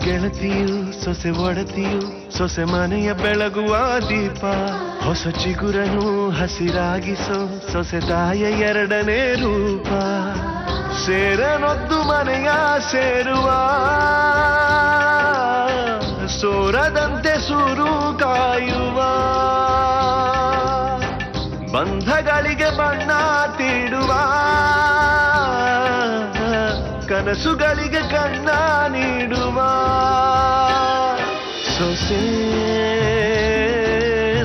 ಗೆಳತಿಯು ಸೊಸೆ ಒಡತಿಯು ಸೊಸೆ ಮನೆಯ ಬೆಳಗುವ ದೀಪ ಹೊಸ ಚಿಗುರನು ಹಸಿರಾಗಿಸೋ ಸೊಸೆ ತಾಯ ಎರಡನೇ ರೂಪ ಸೇರನೊದ್ದು ಮನೆಯ ಸೇರುವ ಸೋರದಂತೆ ಸುರು ಕಾಯುವ ಬಂಧಗಳಿಗೆ ಬಣ್ಣ ತೀಡುವ ಕನಸುಗಳಿಗೆ ಕಣ್ಣ ನೀಡುವ ಸೊಸೆ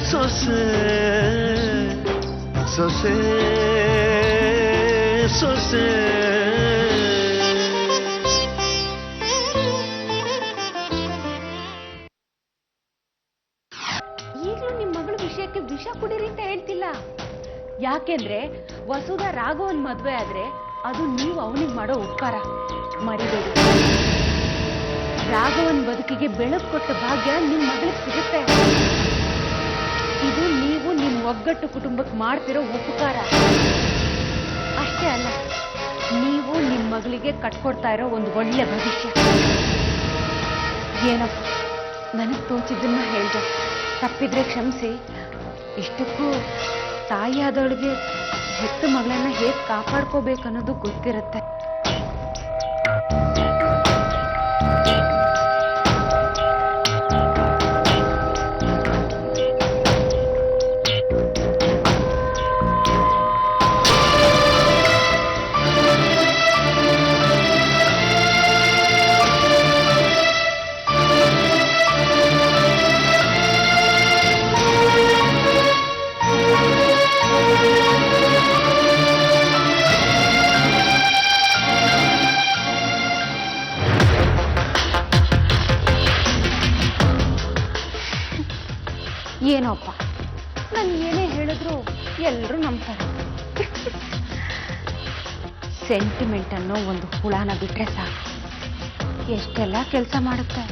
ಸೊಸೆ ಸೊಸೆ ಸೊಸೆ ಈಗಲೂ ನಿಮ್ಮ ಮಗಳ ವಿಷಯಕ್ಕೆ ವಿಷ ಕುಡೀರಿ ಅಂತ ಹೇಳ್ತಿಲ್ಲ. ಯಾಕೆಂದ್ರೆ ವಸುಧ ರಾಘವನ್ ಮದ್ವೆ ಆದ್ರೆ ಅದು ನೀವು ಅವನಿಗೆ ಮಾಡೋ ಉಪಕಾರ ಮರಿಬೇಡಿ. ರಾಘವನ್ ಬದುಕಿಗೆ ಬೆಳಕು ಕೊಟ್ಟ ಭಾಗ್ಯ ನಿಮ್ಮ ಮಗಳಿಗೆ ಸಿಗುತ್ತೆ. ಇದು ನೀವು ನಿಮ್ಮ ಒಗ್ಗಟ್ಟು ಕುಟುಂಬಕ್ಕೆ ಮಾಡ್ತಿರೋ ಉಪಕಾರ ಅಷ್ಟೇ ಅಲ್ಲ, ನೀವು ನಿಮ್ಮ ಮಗಳಿಗೆ ಕಟ್ಕೊಡ್ತಾ ಇರೋ ಒಂದು ಒಳ್ಳೆ ಭವಿಷ್ಯ. ಏನಪ್ಪ ನನಗೆ ತೋಚಿದ್ದನ್ನ ಹೇಳ್ದೆ, ತಪ್ಪಿದ್ರೆ ಕ್ಷಮಿಸಿ. ಇಷ್ಟಕ್ಕೂ ತಾಯಿಯಾದವಳಿಗೆ ಹೆತ್ತ ಮಗಳನ್ನ ಹೇಗೆ ಕಾಪಾಡ್ಕೋಬೇಕನ್ನೋದು ಗೊತ್ತಿರುತ್ತೆ. ಏನೋಪ್ಪ, ನಾನು ಏನೇ ಹೇಳಿದ್ರು ಎಲ್ಲರೂ ನಂಬ್ತಾರೆ. ಸೆಂಟಿಮೆಂಟ್ ಅನ್ನೋ ಒಂದು ಹುಳನ ಬಿಟ್ರೆ ಸಾಕು, ಎಷ್ಟೆಲ್ಲ ಕೆಲಸ ಮಾಡುತ್ತೆ.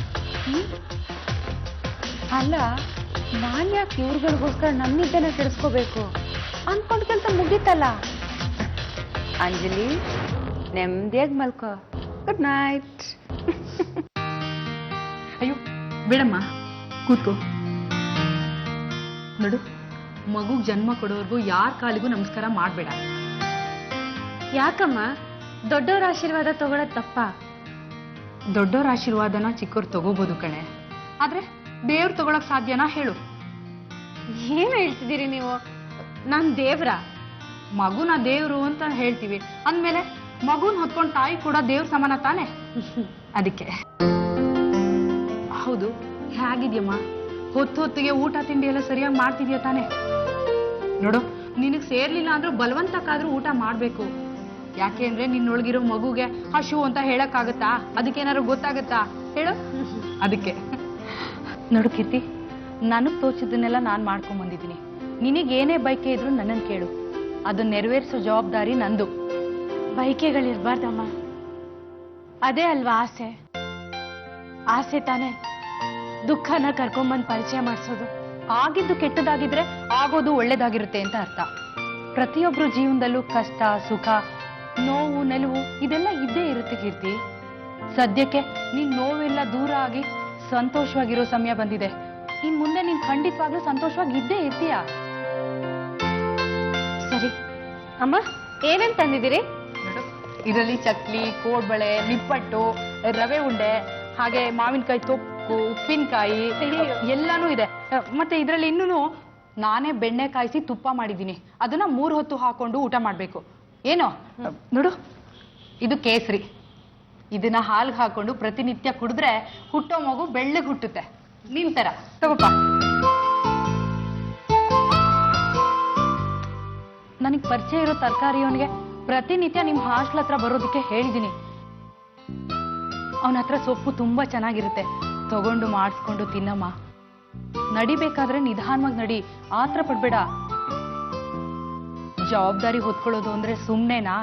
ಅಲ್ಲ, ನಾನು ಯಾಕೆ ಇವ್ರುಗಳಿಗೋಸ್ಕರ ನನ್ನಿದ್ದನ್ನ ಕೆಡಿಸ್ಕೋಬೇಕು ಅನ್ಕೊಂಡು ಕೆಲಸ ಮುಗೀತಲ್ಲ. ಅಂಜಲಿ, ನೆಮ್ಮದಿಯಾಗಿ ಮಲ್ಕೋ. Good night. ಅಯ್ಯೋ ಬೇಡಮ್ಮ, ಕೂತ್ಕೋ. ನೋಡು, ಮಗುಗ್ ಜನ್ಮ ಕೊಡೋರ್ಗು ಯಾರ ಕಾಲಿಗೂ ನಮಸ್ಕಾರ ಮಾಡಬೇಡ. ಯಾಕಮ್ಮ? ದೊಡ್ಡವರ ಆಶೀರ್ವಾದ ತಗೊಳ್ಳೋದು ತಪ್ಪ? ದೊಡ್ಡವರ ಆಶೀರ್ವಾದನ ಚಿಕ್ಕವ್ರು ತಗೋಬಹುದು ಕಣೆ, ಆದ್ರೆ ದೇವ್ರು ತಗೊಳಕ್ ಸಾಧ್ಯನಾ ಹೇಳು? ಏನು ಹೇಳ್ತಿದ್ದೀರಿ ನೀವು? ನಾನ್ ದೇವ್ರ? ಮಗುನ ದೇವ್ರು ಅಂತ ಹೇಳ್ತೀವಿ ಅಂದ್ಮೇಲೆ ಮಗುನ್ ಹೊತ್ಕೊಂಡ್ ತಾಯಿ ಕೂಡ ದೇವ್ರ ಸಮಾನ ತಾನೆ. ಅದಕ್ಕೆ. ಹೌದು, ಹೇಗಿದ್ಯಮ್ಮ? ಹೊತ್ತಿಗೆ ಊಟ ತಿಂಡಿ ಎಲ್ಲ ಸರಿಯಾಗಿ ಮಾಡ್ತಿದ್ಯಾ ತಾನೆ? ನೋಡು, ನಿನಗ್ ಸೇರ್ಲಿಲ್ಲ ಅಂದ್ರೂ ಬಲವಂತಕ್ಕಾದ್ರೂ ಊಟ ಮಾಡ್ಬೇಕು. ಯಾಕೆ ಅಂದ್ರೆ ನಿನ್ನೊಳಗಿರೋ ಮಗುಗೆ ಹಶು ಅಂತ ಹೇಳಕ್ಕಾಗತ್ತಾ? ಅದಕ್ಕೇನಾದ್ರು ಗೊತ್ತಾಗತ್ತಾ ಹೇಳು? ಅದಕ್ಕೆ. ನೋಡು ಕೀರ್ತಿ, ನನಗ್ ತೋಚಿದ್ದನ್ನೆಲ್ಲ ನಾನ್ ಮಾಡ್ಕೊಂಡ್ ಬಂದಿದ್ದೀನಿ. ನಿನಗೇನೇ ಬೈಕೆ ಇದ್ರು ನನ್ನನ್ನು ಕೇಳು, ಅದನ್ನ ನೆರವೇರಿಸೋ ಜವಾಬ್ದಾರಿ ನಂದು. ಬೈಕೆಗಳಿರ್ಬಾರ್ದಮ್ಮ, ಅದೇ ಅಲ್ವಾ ಆಸೆ. ಆಸೆ ತಾನೆ ದುಃಖನ ಕರ್ಕೊಂಬಂದ್ ಪರಿಚಯ ಮಾಡಿಸೋದು. ಆಗಿದ್ದು ಕೆಟ್ಟದಾಗಿದ್ರೆ ಆಗೋದು ಒಳ್ಳೇದಾಗಿರುತ್ತೆ ಅಂತ ಅರ್ಥ. ಪ್ರತಿಯೊಬ್ರು ಜೀವನದಲ್ಲೂ ಕಷ್ಟ, ಸುಖ, ನೋವು, ನೆಲುವು ಇದೆಲ್ಲ ಇದ್ದೇ ಇರುತ್ತೆ ಕೀರ್ತಿ. ಸದ್ಯಕ್ಕೆ ನೀನ್ ನೋವೆಲ್ಲ ದೂರ ಆಗಿ ಸಂತೋಷವಾಗಿರೋ ಸಮಯ ಬಂದಿದೆ. ಇನ್ ಮುಂದೆ ನೀನ್ ಖಂಡಿತವಾಗ್ಲೂ ಸಂತೋಷವಾಗಿ ಇದ್ದೇ ಇರ್ತೀಯ. ಸರಿ ಅಮ್ಮ, ಏನೇನ್ ತಂದಿದ್ದೀರಿ? ಇದರಲ್ಲಿ ಚಕ್ಲಿ, ಕೋಡ್ಬಳೆ, ನಿಪ್ಪಟ್ಟು, ರವೆ ಉಂಡೆ, ಹಾಗೆ ಮಾವಿನಕಾಯಿ ತೊಕ್ಕು, ಉಪ್ಪಿನಕಾಯಿ ಎಲ್ಲಾನು ಇದೆ. ಮತ್ತೆ ಇದರಲ್ಲಿ ಇನ್ನೂ ನಾನೇ ಬೆಣ್ಣೆ ಕಾಯಿಸಿ ತುಪ್ಪ ಮಾಡಿದ್ದೀನಿ. ಅದನ್ನ 3 ಹೊತ್ತು ಹಾಕೊಂಡು ಊಟ ಮಾಡ್ಬೇಕು. ಏನೋ ನೋಡು, ಇದು ಕೇಸರಿ. ಇದನ್ನ ಹಾಲ್ಗೆ ಹಾಕೊಂಡು ಪ್ರತಿನಿತ್ಯ ಕುಡಿದ್ರೆ ಹುಟ್ಟೋ ಮಗು ಬೆಳ್ಳಗೆ ಹುಟ್ಟುತ್ತೆ, ನಿನ್ ತರ. ತಗೋಪ್ಪ. ನನಗೆ ಪರಿಚಯ ಇರೋ ತರಕಾರಿಯವನಿಗೆ ಪ್ರತಿನಿತ್ಯ ನಿಮ್ ಹಾಸ್ಟೆಲ್ ಹತ್ರ ಬರೋದಕ್ಕೆ ಹೇಳಿದ್ದೀನಿ. ಅವನ ಹತ್ರ ಸೊಪ್ಪು ತುಂಬಾ ಚೆನ್ನಾಗಿರುತ್ತೆ, ತಗೊಂಡು ಮಾಡಿಸ್ಕೊಂಡು ತಿನ್ನಮ್ಮ. ನಡಿಬೇಕಾದ್ರೆ ನಿಧಾನವಾಗಿ ನಡಿ, ಆತ್ರ ಪಡ್ಬೇಡ. ಜವಾಬ್ದಾರಿ ಹೊತ್ಕೊಳ್ಳೋದು ಅಂದ್ರೆ ಸುಮ್ನೆನಾ?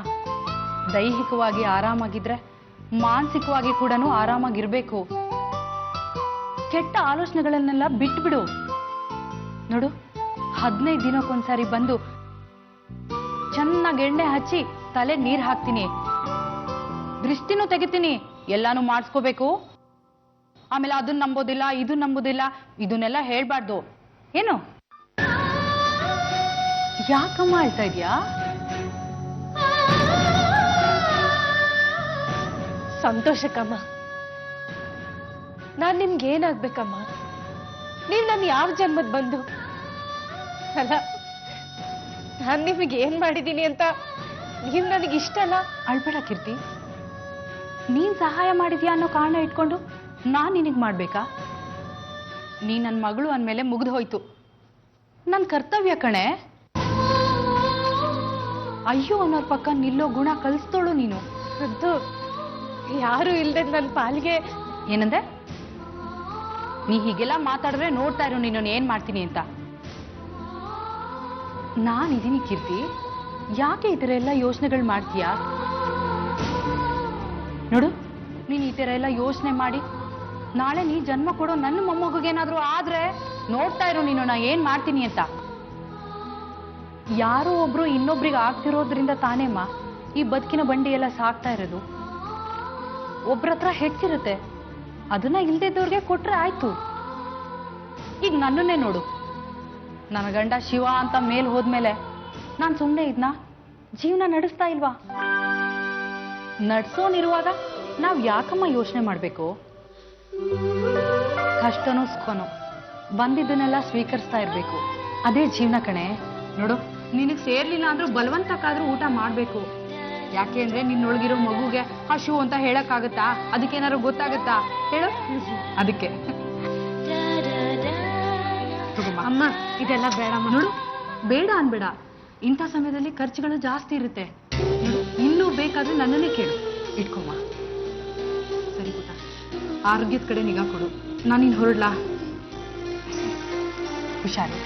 ದೈಹಿಕವಾಗಿ ಆರಾಮಾಗಿದ್ರೆ ಮಾನಸಿಕವಾಗಿ ಕೂಡ ಆರಾಮಾಗಿರ್ಬೇಕು. ಕೆಟ್ಟ ಆಲೋಚನೆಗಳನ್ನೆಲ್ಲ ಬಿಟ್ಬಿಡು. ನೋಡು, 15 ದಿನಕ್ಕೊಂದ್ಸಾರಿ ಬಂದು ಚೆನ್ನಾಗಿ ಎಣ್ಣೆ ಹಚ್ಚಿ ತಲೆ ನೀರ್ ಹಾಕ್ತೀನಿ, ದೃಷ್ಟಿನೂ ತೆಗಿತೀನಿ. ಎಲ್ಲಾನು ಮಾಡಿಸ್ಕೋಬೇಕು. ಆಮೇಲೆ ಅದನ್ನ ನಂಬೋದಿಲ್ಲ ಇದನ್ನ ನಂಬೋದಿಲ್ಲ ಇದನ್ನೆಲ್ಲ ಹೇಳ್ಬಾರ್ದು ಏನು? ಯಾಕಮ್ಮ ಹೇಳ್ತಾ ಇದ್ಯಾ? ಸಂತೋಷಕ್ಕಮ್ಮ. ನಾನ್ ನಿಮ್ಗೆ ಏನಾಗ್ಬೇಕಮ್ಮ? ನೀವ್ ನನ್ ಯಾವ ಜನ್ಮದ್ ಬಂದು ಅಲ್ಲ, ನಾನ್ ನಿಮಗೆ ಏನ್ ಮಾಡಿದೀನಿ ಅಂತ ನೀವ್ ನನಗೆ ಇಷ್ಟ ಅಲ್ಲ. ಅಳ್ಬೇಡ ಕೀರ್ತಿ. ನೀನ್ ಸಹಾಯ ಮಾಡಿದ್ಯಾ ಅನ್ನೋ ಕಾರಣ ಇಟ್ಕೊಂಡು ನಾನ್ ನಿನಗ್ ಮಾಡ್ಬೇಕಾ? ನೀ ನನ್ನ ಮಗಳು ಅಂದ್ಮೇಲೆ ಮುಗ್ದು ಹೋಯ್ತು. ನನ್ನ ಕರ್ತವ್ಯ ಕಣೆ. ಅಯ್ಯೋ ಅನ್ನೋರ್ ಪಕ್ಕ ನಿಲ್ಲೋ ಗುಣ ಕಲಿಸ್ತೋಳು ನೀನು. ಅದು ಯಾರು ಇಲ್ದೆ ನನ್ನ ಪಾಲಿಗೆ. ಏನಂದೆ? ನೀ ಹೀಗೆಲ್ಲ ಮಾತಾಡಿದ್ರೆ ನೋಡ್ತಾ ಇರೋ ನೀನು ಏನ್ ಮಾಡ್ತೀನಿ ಅಂತ. ನಾನಿದ್ದೀನಿ ಕೀರ್ತಿ. ಯಾಕೆ ಈ ಥರ ಎಲ್ಲ ಯೋಚನೆಗಳು ಮಾಡ್ತೀಯಾ? ನೋಡು, ನೀನು ಈ ಥರ ಎಲ್ಲ ಯೋಚನೆ ಮಾಡಿ ನಾಳೆ ನೀ ಜನ್ಮ ಕೊಡೋ ನನ್ನ ಮೊಮ್ಮಗೇನಾದ್ರೂ ಆದ್ರೆ ನೋಡ್ತಾ ಇರೋ ನೀನು ನಾ ಏನ್ ಮಾಡ್ತೀನಿ ಅಂತ. ಯಾರೋ ಒಬ್ರು ಇನ್ನೊಬ್ರಿಗೆ ಆಗ್ತಿರೋದ್ರಿಂದ ತಾನೇಮ್ಮ ಈ ಬದುಕಿನ ಬಂಡಿ ಎಲ್ಲ ಸಾಕ್ತಾ ಇರೋದು. ಒಬ್ರ ಹತ್ರ ಹೆಚ್ಚಿರುತ್ತೆ, ಅದನ್ನ ಇಲ್ದಿದ್ದವ್ರಿಗೆ ಕೊಟ್ರೆ ಆಯ್ತು. ಈಗ ನನ್ನನ್ನೇ ನೋಡು. ನನ್ನ ಗಂಡ ಶಿವ ಅಂತ ಮೇಲ್ ಹೋದ್ಮೇಲೆ ನಾನು ಸುಮ್ಮನೆ ಇದ್ನಾ? ಜೀವನ ನಡೆಸ್ತಾ ಇಲ್ವಾ? ನಡ್ಸೋನಿರುವಾಗ ನಾವ್ ಯಾಕಮ್ಮ ಯೋಚನೆ ಮಾಡ್ಬೇಕು? ಕಷ್ಟನೋ ಸುಖನೋ ಬಂದಿದ್ದನ್ನೆಲ್ಲ ಸ್ವೀಕರಿಸ್ತಾ ಇರ್ಬೇಕು. ಅದೇ ಜೀವನ ಕಣೆ. ನೋಡು, ನಿನಗ್ ಸೇರ್ಲಿಲ್ಲ ಅಂದ್ರೂ ಬಲವಂತಕ್ಕಾದ್ರೂ ಊಟ ಮಾಡ್ಬೇಕು. ಯಾಕೆ ಅಂದ್ರೆ ನಿನ್ನೊಳಗಿರೋ ಮಗುಗೆ ಹಶು ಅಂತ ಹೇಳಕ್ಕಾಗತ್ತಾ? ಅದಕ್ಕೇನಾದ್ರು ಗೊತ್ತಾಗತ್ತಾ ಹೇಳು? ಅದಕ್ಕೆ ಅಮ್ಮ ಇದೆಲ್ಲ ಬೇಡಮ್ಮ. ನೋಡು, ಬೇಡ ಅನ್ಬೇಡ. ಇಂಥ ಸಮಯದಲ್ಲಿ ಖರ್ಚುಗಳು ಜಾಸ್ತಿ ಇರುತ್ತೆ. ನೋಡು, ಇನ್ನೂ ಬೇಕಾದ್ರೆ ನನ್ನನ್ನೇ ಕೇಳು, ಇಟ್ಕೊಮ್ಮ. ಸರಿ ಪುಟ್ಟ, ಆರೋಗ್ಯದ ಕಡೆ ನಿಗಾ ಕೊಡು. ನಾನಿನ್ ಹೊರಡ್ಲಾ? ಹುಷಾರು.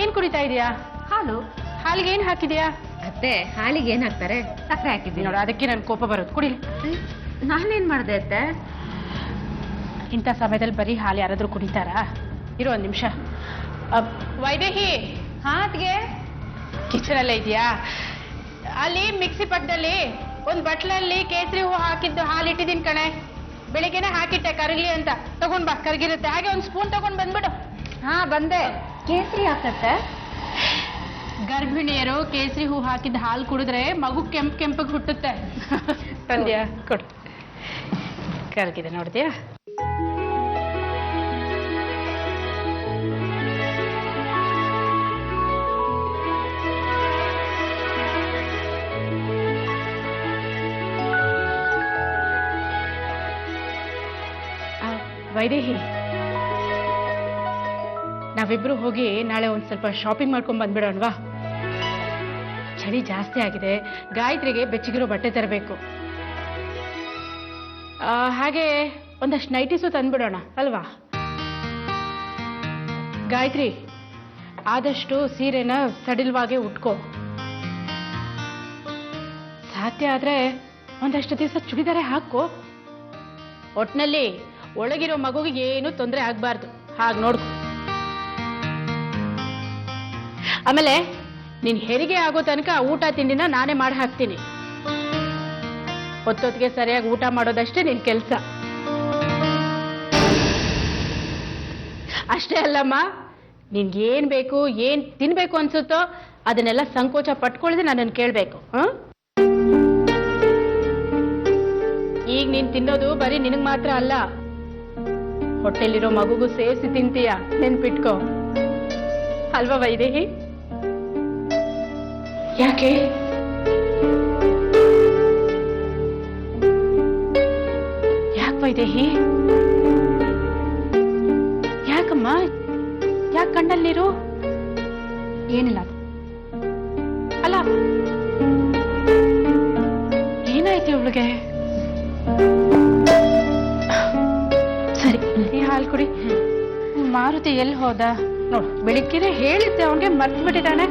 ಏನ್ ಕುಡಿತಾ ಇದೀಯಾ? ಹಾಲು. ಹಾಲಿಗೆ ಏನ್ ಹಾಕಿದ್ಯಾ? ಅತ್ತೆ, ಹಾಲಿಗೆ ಏನ್ ಹಾಕ್ತಾರೆ? ಸಕ್ಕರೆ ಹಾಕಿದ್ದೀನಿ. ನೋಡು, ಅದಕ್ಕೆ ನನ್ ಕೋಪ ಬರೋದು. ಕುಡಿಲಿ. ನಾನೇನ್ ಮಾಡ್ದೆ ಅತ್ತೆ? ಇಂಥ ಸಮಯದಲ್ಲಿ ಬರೀ ಹಾಲು ಯಾರಾದ್ರೂ ಕುಡಿತಾರಾ? ಇರೋ ಒಂದ್ ನಿಮಿಷ. ವೈದೇಹಿ. ಹಾ ಅತ್ಗೆ. ಕಿಚನ್ ಅಲ್ಲೇ ಇದೆಯಾ? ಅಲ್ಲಿ ಮಿಕ್ಸಿ ಪಕ್ಕದಲ್ಲಿ ಒಂದ್ ಬಟ್ಲಲ್ಲಿ ಕೇಸರಿ ಹೂ ಹಾಕಿದ್ದು ಹಾಲು ಇಟ್ಟಿದ್ದೀನಿ ಕಣೆ. ಬೆಳಿಗ್ಗೆನೆ ಹಾಕಿಟ್ಟೆ ಕರಗ್ಲಿ ಅಂತ. ತಗೊಂಡ್ ಬಾ, ಕರಗಿರುತ್ತೆ. ಹಾಗೆ ಒಂದ್ ಸ್ಪೂನ್ ತಗೊಂಡ್ ಬಂದ್ಬಿಡು. ಹಾ ಬಂದೆ. ಕೇಸರಿ ಹಾಕತ್ತೆ? ಗರ್ಭಿಣಿಯರು ಕೇಸರಿ ಹೂ ಹಾಕಿದ ಹಾಲು ಕುಡಿದ್ರೆ ಮಗು ಕೆಂಪಗೆ ಹುಟ್ಟುತ್ತೆ. ತಂದ್ಯಾ? ಕೊಡು. ಕರಗಿದೆ ನೋಡಿದ್ಯಾ? ವೈದೇಹಿ, ನಾವಿಬ್ರು ಹೋಗಿ ನಾಳೆ ಒಂದ್ ಸ್ವಲ್ಪ ಶಾಪಿಂಗ್ ಮಾಡ್ಕೊಂಡ್ ಬಂದ್ಬಿಡೋಣವಾ? ಚಳಿ ಜಾಸ್ತಿ ಆಗಿದೆ. ಗಾಯತ್ರಿಗೆ ಬೆಚ್ಚಗಿರೋ ಬಟ್ಟೆ ತರಬೇಕು. ಹಾಗೆ ಒಂದಷ್ಟು ನೈಟೀಸು ತಂದ್ಬಿಡೋಣ ಅಲ್ವಾ? ಗಾಯತ್ರಿ, ಆದಷ್ಟು ಸೀರೆನ ಸಡಿಲವಾಗಿ ಉಟ್ಕೋ. ಸಾಧ್ಯ ಆದ್ರೆ ಒಂದಷ್ಟು ದಿವಸ ಚುಡಿದಾರೆ ಹಾಕೋ. ಒಟ್ನಲ್ಲಿ ಒಳಗಿರೋ ಮಗುವಿಗೆ ಏನು ತೊಂದರೆ ಆಗ್ಬಾರ್ದು. ಹಾಗೆ ನೋಡ್ಕೊ. ಆಮೇಲೆ ನೀನ್ ಹೆರಿಗೆ ಆಗೋ ತನಕ ಊಟ ತಿಂಡಿನ ನಾನೇ ಮಾಡಿ ಹಾಕ್ತೀನಿ. ಹೊತ್ತೊತ್ತಿಗೆ ಸರಿಯಾಗಿ ಊಟ ಮಾಡೋದಷ್ಟೇ ನಿನ್ ಕೆಲ್ಸ. ಅಷ್ಟೇ ಅಲ್ಲಮ್ಮ, ನಿನ್ಗೇನ್ ಬೇಕು, ಏನ್ ತಿನ್ಬೇಕು ಅನ್ಸುತ್ತೋ ಅದನ್ನೆಲ್ಲ ಸಂಕೋಚ ಪಟ್ಕೊಳ್ಳದೆ ನನ್ನನ್ನು ಕೇಳ್ಬೇಕು. ಈಗ ನೀನ್ ತಿನ್ನೋದು ಬರೀ ನಿನಗ್ ಮಾತ್ರ ಅಲ್ಲ, ಹೊಟ್ಟೆಲಿರೋ ಮಗುಗೂ ಸೇರಿಸಿ ತಿಂತೀಯ. ನೆನ್ಪಿಟ್ಕೋ ಅಲ್ವಾ ವೈದೇಹಿ? ಯಾಕೆ ವೈದೇಹಿ? ಯಾಕಮ್ಮ? ಯಾಕೆ ಕಣ್ಣಲ್ಲಿ ನೀರು? ಏನಿಲ್ಲ. ಅಲ್ಲ, ಏನಾಯ್ತು ಇವಳಿಗೆ? ಸರಿ, ಈ ಹಾಲು ಕುಡಿ. ಮಾರುತಿ ಎಲ್ಲಿ ಹೋದ? ನೋಡು, ಬೆಳಿಗ್ಗೆ ಹೇಳಿದ್ದೆ ಅವನಿಗೆ, ಮರ್ತು ಬಿಟ್ಟಿದ್ದಾನೆ.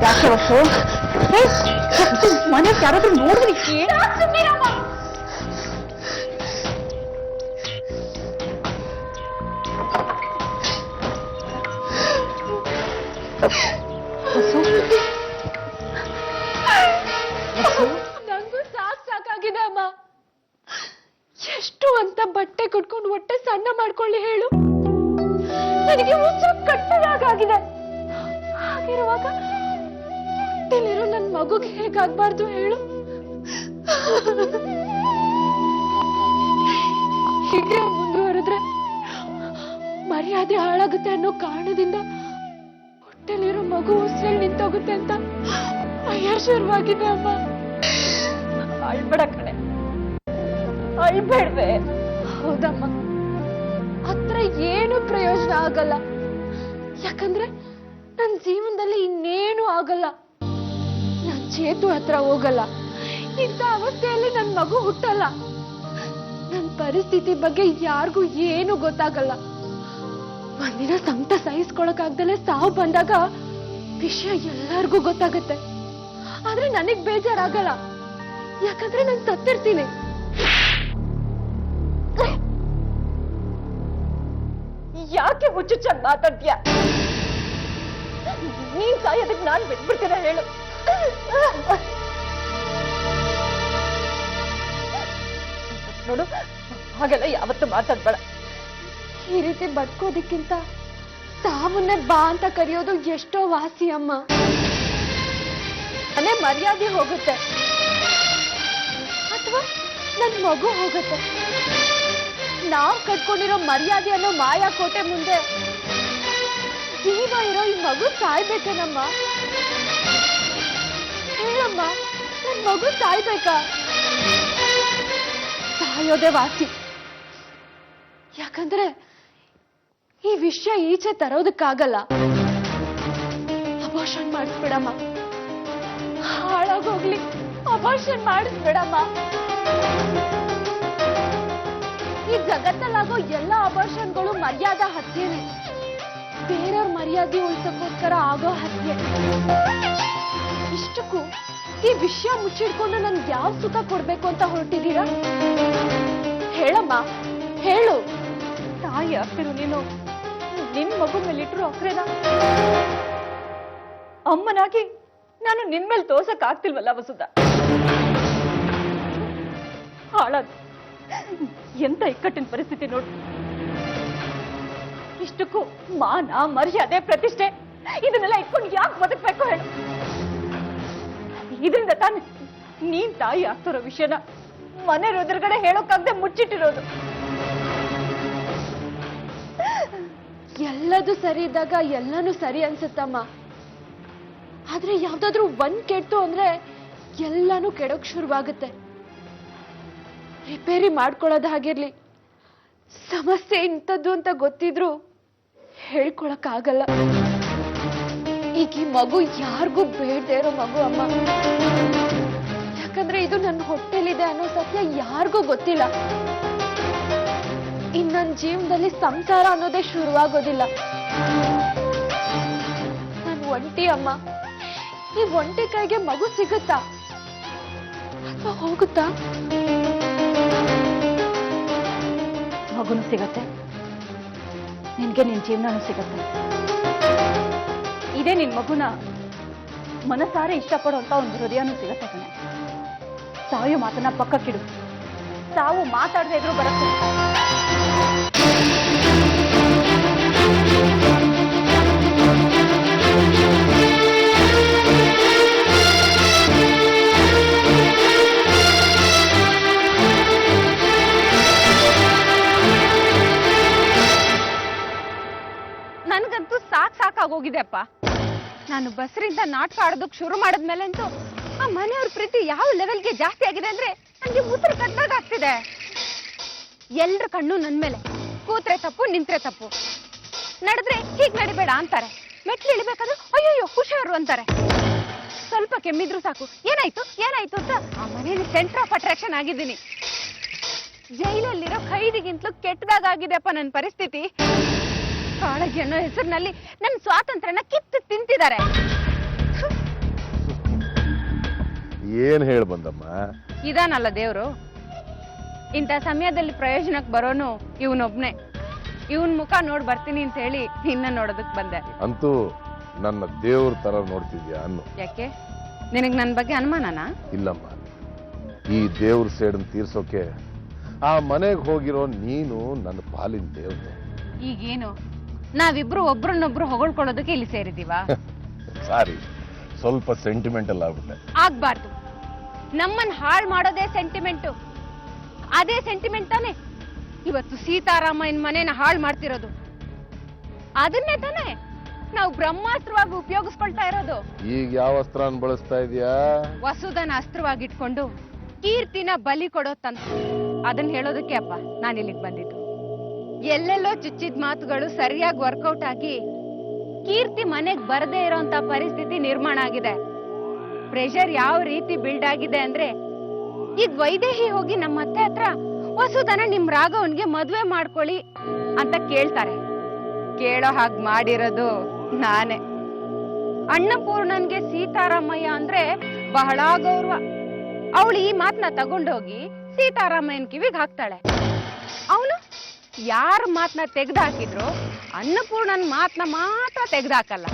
ಯಾಕೆ ವಸು ಮನೆ ಯಾರಾದ್ರೂ ನೋಡಿದ್ರಿ ನಂಗೂ ಸಾಕಾಗಿದೆ ಅಮ್ಮ. ಎಷ್ಟು ಅಂತ ಬಟ್ಟೆ ಕುಟ್ಕೊಂಡು ಹೊಟ್ಟೆ ಸಣ್ಣ ಮಾಡ್ಕೊಳ್ಳಿ ಹೇಳು. ನನಗೆ ಹುಚ್ಚು ಕಟ್ಟದಾಗಿದೆ. ಹಾಗಿರುವಾಗ ಹೊಟ್ಟೆಲಿರೋ ನನ್ನ ಮಗುಗೆ ಹೇಗಾಗ್ಬಾರ್ದು ಹೇಳು. ಹೀಗೆ ಮುಂದುವರೆದ್ರೆ ಮರ್ಯಾದೆ ಹಾಳಾಗುತ್ತೆ ಅನ್ನೋ ಕಾರಣದಿಂದ ಹೊಟ್ಟೆಲಿರೋ ಮಗು ಉಸಿರಲ್ಲಿ ನಿಂತೋಗುತ್ತೆ ಅಂತ ಭಯ ಶುರುವಾಗಿದೆ ಅಮ್ಮ. ಅಳ್ಬೇಡ ಕಣೆ, ಅಳ್ಬೇಡ್ವೆ. ಹೌದಮ್ಮ, ಹತ್ರ ಏನು ಪ್ರಯೋಜನ ಆಗಲ್ಲ. ಯಾಕಂದ್ರೆ ನನ್ನ ಜೀವನದಲ್ಲಿ ಇನ್ನೇನು ಆಗಲ್ಲ. ನಾನ್ ಚೇತು ಹತ್ರ ಹೋಗಲ್ಲ. ಇಂಥ ಅವಸ್ಥೆಯಲ್ಲಿ ನನ್ನ ಮಗು ಹುಟ್ಟಲ್ಲ. ನನ್ನ ಪರಿಸ್ಥಿತಿ ಬಗ್ಗೆ ಯಾರಿಗೂ ಏನು ಗೊತ್ತಾಗಲ್ಲ. ಒಂದಿನ ಸಂಕಟ ಸಹಿಸ್ಕೊಳಕ್ಕಾಗ್ದಲೆ ಸಾವು ಬಂದಾಗ ವಿಷಯ ಎಲ್ಲರಿಗೂ ಗೊತ್ತಾಗತ್ತೆ. ಆದ್ರೆ ನನಗ್ ಬೇಜಾರಾಗಲ್ಲ. ಯಾಕಂದ್ರೆ ನಾನು ಸತ್ತಿರ್ತೀನಿ. ಯಾಕೆ ಹುಚ್ಚುಚ್ಚಾಗಿ ಮಾತಾಡ್ತೀಯ? ನೀನ್ ಸಾಯೋದಕ್ಕೆ ನಾನ್ ಬಿಟ್ಬಿಡ್ತೀನ ಹೇಳು. ನೋಡು, ಹಾಗೆಲ್ಲ ಯಾವತ್ತೂ ಮಾತಾಡ್ಬೇಡ. ಈ ರೀತಿ ಬದುಕೋದಕ್ಕಿಂತ ಸಾವನ್ನೇ ಬಾ ಅಂತ ಕರೆಯೋದು ಎಷ್ಟೋ ವಾಸಿ ಅಮ್ಮ. ಮನೆ ಮರ್ಯಾದೆ ಹೋಗುತ್ತೆ ಅಥವಾ ನನ್ ಮಗು ಹೋಗುತ್ತೆ. ನಾವ್ ಕಟ್ಕೊಂಡಿರೋ ಮರ್ಯಾದೆ ಅನ್ನೋ ಮಾಯಾ ಕೋಟೆ ಮುಂದೆ ಜೀವ ಇರೋ ಈ ಮಗು ಸಾಯ್ಬೇಕೇನಮ್ಮ? ಹೇಳಮ್ಮ, ನನ್ ಮಗು ಸಾಯ್ಬೇಕಾ? ಸಾಯೋದೇ ವಾಸಿ. ಯಾಕಂದ್ರೆ ಈ ವಿಷಯ ಈಚೆ ತರೋದಕ್ಕಾಗಲ್ಲ. ಅಬಾರ್ಷನ್ ಮಾಡಿಸ್ಬಿಡಮ್ಮ. ಹಾಳಾಗೋಗ್ಲಿ, ಅಬಾರ್ಷನ್ ಮಾಡಿಸ್ಬಿಡಮ್ಮ. ಈ ಜಗತ್ತಲ್ಲಾಗೋ ಎಲ್ಲ ಅಬಾರ್ಷನ್ಗಳು ಮರ್ಯಾದಾ ಹತ್ಯೆನೆ. ಬೇರೆಯವ್ರ ಮರ್ಯಾದೆ ಉಳಿಸೋಕ್ಕೋಸ್ಕರ ಆಗೋ ಹತ್ಯೆ. ಇಷ್ಟಕ್ಕೂ ಈ ವಿಷಯ ಮುಚ್ಚಿಡ್ಕೊಂಡು ನನ್ಗೆ ಯಾವ ಸುಖ ಕೊಡ್ಬೇಕು ಅಂತ ಹೊರಟಿದ್ದೀರಾ? ಹೇಳಮ್ಮ, ಹೇಳು. ತಾಯಿ ಆಗ್ತಿರು ನೀನು ನಿನ್ ಮಗು ಮೇಲಿಟ್ರು ಅಕ್ರೇನ? ಅಮ್ಮನಾಗಿ ನಾನು ನಿನ್ ಮೇಲೆ ತೋರ್ಸಕ್ ಆಗ್ತಿಲ್ವಲ್ಲ ವಸುದ? ಹಾಳಾದ್ ಎಂತ ಇಕ್ಕಟ್ಟಿನ ಪರಿಸ್ಥಿತಿ ನೋಡು. ಇಷ್ಟಕ್ಕೂ ಮಾನ, ಮರ್ಯಾದೆ, ಪ್ರತಿಷ್ಠೆ ಇದನ್ನೆಲ್ಲ ಇಟ್ಕೊಂಡು ಯಾಕೆ ಬದುಕ್ಬೇಕು ಹೇಳು? ಇದರಿಂದ ತಾನು ನೀನ್ ತಾಯಿ ಆಗ್ತಿರೋ ವಿಷಯನ ಮನೆ ಎದುರುಗಡೆ ಹೇಳೋಕ್ಕಾಗದೆ ಮುಚ್ಚಿಟ್ಟಿರೋದು. ಎಲ್ಲದೂ ಸರಿ ಇದ್ದಾಗ ಎಲ್ಲಾನು ಸರಿ ಅನ್ಸುತ್ತಮ್ಮ. ಆದ್ರೆ ಯಾವ್ದಾದ್ರೂ ಒಂದ್ ಕೆಡ್ತು ಅಂದ್ರೆ ಎಲ್ಲಾನು ಕೆಡೋಕ್ ಶುರುವಾಗುತ್ತೆ. ರಿಪೇರಿ ಮಾಡ್ಕೊಳ್ಳೋದು ಹಾಗಿರ್ಲಿ, ಸಮಸ್ಯೆ ಇಂಥದ್ದು ಅಂತ ಗೊತ್ತಿದ್ರು ಹೇಳ್ಕೊಳಕ್ ಆಗಲ್ಲ. ಈಗ ಈ ಮಗು ಯಾರಿಗೂ ಬೇಡದೇ ಇರೋ ಮಗು ಅಮ್ಮ. ಯಾಕಂದ್ರೆ ಇದು ನನ್ನ ಹೊಟ್ಟೆಲಿದೆ ಅನ್ನೋ ಸತ್ಯ ಯಾರಿಗೂ ಗೊತ್ತಿಲ್ಲ. ಇನ್ ನನ್ನ ಜೀವನದಲ್ಲಿ ಸಂಸಾರ ಅನ್ನೋದೇ ಶುರುವಾಗೋದಿಲ್ಲ. ನಾನು ಒಂಟಿ ಅಮ್ಮ. ಈ ಒಂಟಿ ಕೈಗೆ ಮಗು ಸಿಗುತ್ತಾ ಅಥವಾ ಹೋಗುತ್ತಾ? ಮಗುನು ಸಿಗತ್ತೆ, ನಿನ್ಗೆ ನಿನ್ ಜೀವನನೂ ಸಿಗತ್ತೆ. ಇದೇ ನಿನ್ ಮಗುನ ಮನಸಾರೆ ಇಷ್ಟಪಡುವಂತ ಒಂದು ಹೃದಯನೂ ಸಿಗತ್ತೆ ಕಣೆ. ಸಾಯೋ ಮಾತನ್ನ ಪಕ್ಕಕ್ಕಿಡು. ಸಾವು ಮಾತಾಡದೆ ಇದ್ರು ಬರುತ್ತೆ. ನನ್ಗಂತೂ ಸಾಕಾಗೋಗಿದೆ ಅಪ್ಪ. ನಾನು ಬಸ್ರಿಂದ ನಾಟಕ ಆಡೋದಕ್ಕೆ ಶುರು ಮಾಡಿದ್ಮೇಲೆ ಅಂತೂ ಆ ಮನೆಯವ್ರ ಪ್ರೀತಿ ಯಾವ ಲೆವೆಲ್ಗೆ ಜಾಸ್ತಿ ಆಗಿದೆ ಅಂದ್ರೆ ನನಗೆ ಉತ್ತರ ಕಟ್ಟಾಗ ಆಗ್ತಿದೆ. ಎಲ್ರ ಕಣ್ಣು ನನ್ ಮೇಲೆ. ಕೂತ್ರೆ ತಪ್ಪು, ನಿಂತ್ರೆ ತಪ್ಪು. ನಡೆದ್ರೆ ಹೀಗ್ ನಡಿಬೇಡ ಅಂತಾರೆ. ಮೆಟ್ಲು ಇಳಿಬೇಕಾದ್ರೆ ಅಯ್ಯಯ್ಯೋ ಹುಷಾರು ಅಂತಾರೆ. ಸ್ವಲ್ಪ ಕೆಮ್ಮಿದ್ರು ಸಾಕು ಏನಾಯ್ತು ಏನಾಯ್ತು ಅಂತ ಆ ಮನೆಯಲ್ಲಿ ಸೆಂಟರ್ ಆಫ್ ಅಟ್ರಾಕ್ಷನ್ ಆಗಿದ್ದೀನಿ. ಜೈಲಲ್ಲಿರೋ ಖೈದಿಗಿಂತಲೂ ಕೆಟ್ಟದಾಗಿದೆಪ್ಪ ನನ್ನ ಪರಿಸ್ಥಿತಿ. ಕಾಳಜಿ ಅನ್ನೋ ಹೆಸರಿನಲ್ಲಿ ನನ್ನ ಸ್ವಾತಂತ್ರ್ಯನ ಕಿತ್ತು ತಿಂತಿದ್ದಾರೆ. ಏನ್ ಹೇಳಿ ಬಂದಮ್ಮ? ಇದಾನಲ್ಲ ದೇವ್ರು. ಇಂಥ ಸಮಯದಲ್ಲಿ ಪ್ರಯೋಜನಕ್ಕೆ ಬರೋನು ಇವನೊಬ್ನೇ. ಇವನ್ ಮುಖ ನೋಡ್ ಬರ್ತೀನಿ ಅಂತ ಹೇಳಿ ನಿನ್ನ ನೋಡೋದಕ್ ಬಂದೆ. ಅಂತೂ ನನ್ನ ದೇವ್ರ ತರ ನೋಡ್ತಿದ್ಯಾ ಅನ್ನು. ಯಾಕೆ, ನಿನಗ್ ನನ್ ಬಗ್ಗೆ ಅನುಮಾನನಾ? ಇಲ್ಲಮ್ಮ, ಈ ದೇವ್ರ ಸೇಡನ್ ತೀರ್ಸೋಕೆ ಆ ಮನೆಗೆ ಹೋಗಿರೋ ನೀನು ನನ್ನ ಪಾಲಿನ ದೇವ್ರು. ಈಗೇನು, ನಾವಿಬ್ರು ಒಬ್ರನ್ನೊಬ್ರು ಹೊಗಳ್ಕೊಳ್ಳೋದಕ್ಕೆ ಇಲ್ಲಿ ಸೇರಿದೀವ? ಸಾರಿ, ಸ್ವಲ್ಪ ಸೆಂಟಿಮೆಂಟಲ್ ಆಗ್ಬಿಟ್ಟೆ. ಆಗ್ಬಾರ್ದು. ನಮ್ಮನ್ ಹಾಳ್ ಮಾಡೋದೇ ಸೆಂಟಿಮೆಂಟು. ಅದೇ ಸೆಂಟಿಮೆಂಟ್ ತಾನೆ ಇವತ್ತು ಸೀತಾರಾಮಯ್ಯನ ಮನೇನ ಹಾಳು ಮಾಡ್ತಿರೋದು. ಅದನ್ನೇ ತಾನೆ ನಾವು ಬ್ರಹ್ಮಾಸ್ತ್ರವಾಗಿ ಉಪಯೋಗಿಸ್ಕೊಳ್ತಾ ಇರೋದು. ಈಗ ಯಾವ ಅಸ್ತ್ರನ ಬಳಸ್ತಾ ಇದೀಯಾ? ವಸುದನ ಅಸ್ತ್ರವಾಗಿಟ್ಕೊಂಡು ಕೀರ್ತಿನ ಬಲಿ ಕೊಡೋ ತಂತ್ರ. ಅದನ್ನ ಹೇಳೋದಕ್ಕೆ ಅಪ್ಪ ನಾನು ಇಲ್ಲಿಗೆ ಬಂದಿದ್ದು. ಎಲ್ಲೆಲ್ಲೋ ಚುಚ್ಚಿದ ಮಾತುಗಳು ಸರಿಯಾಗಿ ವರ್ಕೌಟ್ ಆಗಿ ಕೀರ್ತಿ ಮನೆಗ್ ಬರದೇ ಇರೋಂತ ಪರಿಸ್ಥಿತಿ ನಿರ್ಮಾಣ ಆಗಿದೆ. ಪ್ರೆಷರ್ ಯಾವ ರೀತಿ ಬಿಲ್ಡ್ ಆಗಿದೆ ಅಂದ್ರೆ, ಈಗ ವೈದೇಹಿ ಹೋಗಿ ನಮ್ಮ ಅತ್ತೆ ಹತ್ರ ವಸುದನ ನಿಮ್ ರಾಘವನ್ಗೆ ಮದ್ವೆ ಮಾಡ್ಕೊಳ್ಳಿ ಅಂತ ಕೇಳ್ತಾರೆ. ಕೇಳೋ ಹಾಗ್ ಮಾಡಿರೋದು ನಾನೇ. ಅನ್ನಪೂರ್ಣನ್ಗೆ ಸೀತಾರಾಮಯ್ಯ ಅಂದ್ರೆ ಬಹಳ ಗೌರವ. ಅವಳು ಈ ಮಾತನ್ನ ತಗೊಂಡೋಗಿ ಸೀತಾರಾಮಯ್ಯನ್ ಕಿವಿಗೆ ಹಾಕ್ತಾಳೆ. ಅವನು ಯಾರ ಮಾತನ್ನ ತೆಗ್ದಾಕಿದ್ರು ಅನ್ನಪೂರ್ಣನ್ ಮಾತನ್ನ ಮಾತ್ರ ತೆಗ್ದಾಕಲ್ಲ.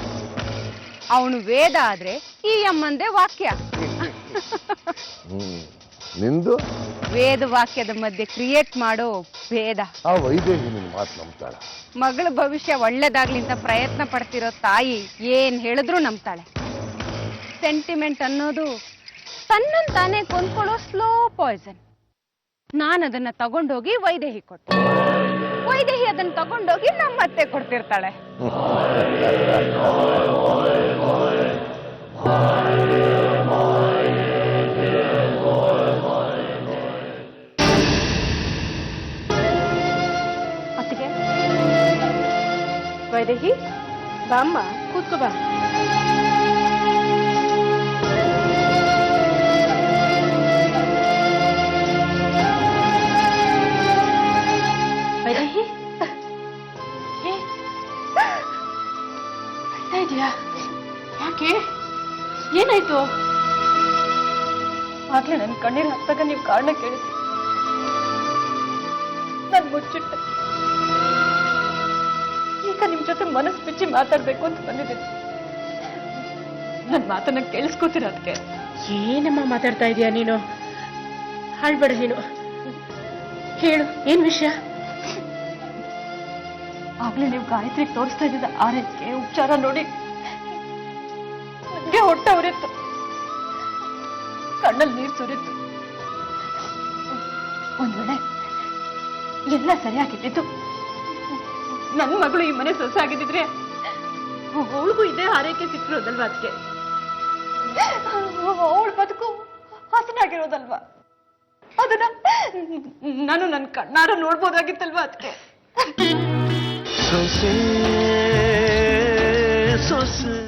ಅವನು ವೇದ ಆದ್ರೆ ಈ ಅಮ್ಮಂದೆ ವಾಕ್ಯ. ನಿಂದು ವೇದ ವಾಕ್ಯದ ಮಧ್ಯೆ ಕ್ರಿಯೇಟ್ ಮಾಡೋ ಭೇದ. ಆ ವೈದೇಹಿ ನಿನ್ ಮಾತು ನಂಬ್ತಾಳ? ಮಗಳ ಭವಿಷ್ಯ ಒಳ್ಳೇದಾಗ್ಲಿ ಅಂತ ಪ್ರಯತ್ನ ಪಡ್ತಿರೋ ತಾಯಿ ಏನ್ ಹೇಳಿದ್ರು ನಂಬ್ತಾಳೆ. ಸೆಂಟಿಮೆಂಟ್ ಅನ್ನೋದು ತನ್ನನ್ ತಾನೇ ಕೊಂದ್ಕೊಳ್ಳೋ ಸ್ಲೋ ಪಾಯ್ಸನ್. ನಾನು ಅದನ್ನ ತಗೊಂಡೋಗಿ ವೈದೇಹಿ ಕೊಟ್ಟೆ. ವೈದೇಹಿ ಅದನ್ನ ತಗೊಂಡೋಗಿ ನಮ್ಮತ್ತೆ ಕೊಡ್ತಿರ್ತಾಳೆ. ಅತ್ತಿಗೆ, ವೈದೇಹಿ ಬಾಮ್ಮ, ಕೂತ್ಕೋ ಬಾ. ವೈದೇಹಿ, ಇದೆಯಾ? ಯಾಕೆ, ಏನಾಯ್ತು? ಆಗ್ಲೇ ನನ್ನ ಕಣ್ಣೀರು ಹಾಕ್ದಾಗ ನೀವು ಕಾರಣ ಕೇಳಿದ್ರಿ. ನಾನು ಮುಚ್ಚಿಟ್ಟೆ. ಈಗ ನಿಮ್ ಜೊತೆ ಮನಸ್ಸು ಬಿಚ್ಚಿ ಮಾತಾಡ್ಬೇಕು ಅಂತ ಬಂದಿದ್ದೀನಿ. ನನ್ನ ಮಾತನ್ನ ಕೇಳಿಸ್ಕೊತೀರ? ಅದಕ್ಕೆ ಏನಮ್ಮ ಮಾತಾಡ್ತಾ ಇದೀಯ ನೀನು? ಹಾಳ್ಬೇಡ ನೀನು, ಹೇಳು ಏನ್ ವಿಷಯ? ಆಗ್ಲೇ ನೀವು ಗಾಯತ್ರಿ ತೋರಿಸ್ತಾ ಇದ್ದಿದ್ದ ಆರೈಕೆ ಉಪಚಾರ ನೋಡಿ ನನಗೆ ಹೊಟ್ಟೆ ಉರಿತ್ತು, ಕಣ್ಣಲ್ಲಿ ನೀರು ಸುರಿತ್ತು. ಒಂದ್ ವೇಳೆ ಎಲ್ಲ ಸರಿಯಾಗಿದ್ದು ನನ್ನ ಮಗಳು ಈ ಮನೆ ಸೊಸೆ ಆಗಿದ್ದಿದ್ರೆ ಅವಳಿಗೂ ಇದೇ ಆರೈಕೆ ಸಿಕ್ಕಿರೋದಲ್ವಾ? ಅದಕ್ಕೆ ಅವಳ ಬದುಕು ಹಸನಾಗಿರೋದಲ್ವಾ? ಅದನ್ನ ನಾನು ನನ್ನ ಕಣ್ಣಾರ ನೋಡ್ಬೋದಾಗಿತ್ತಲ್ವಾ? ಅದಕ್ಕೆ ಸೊಸೆ ಸೊಸೆ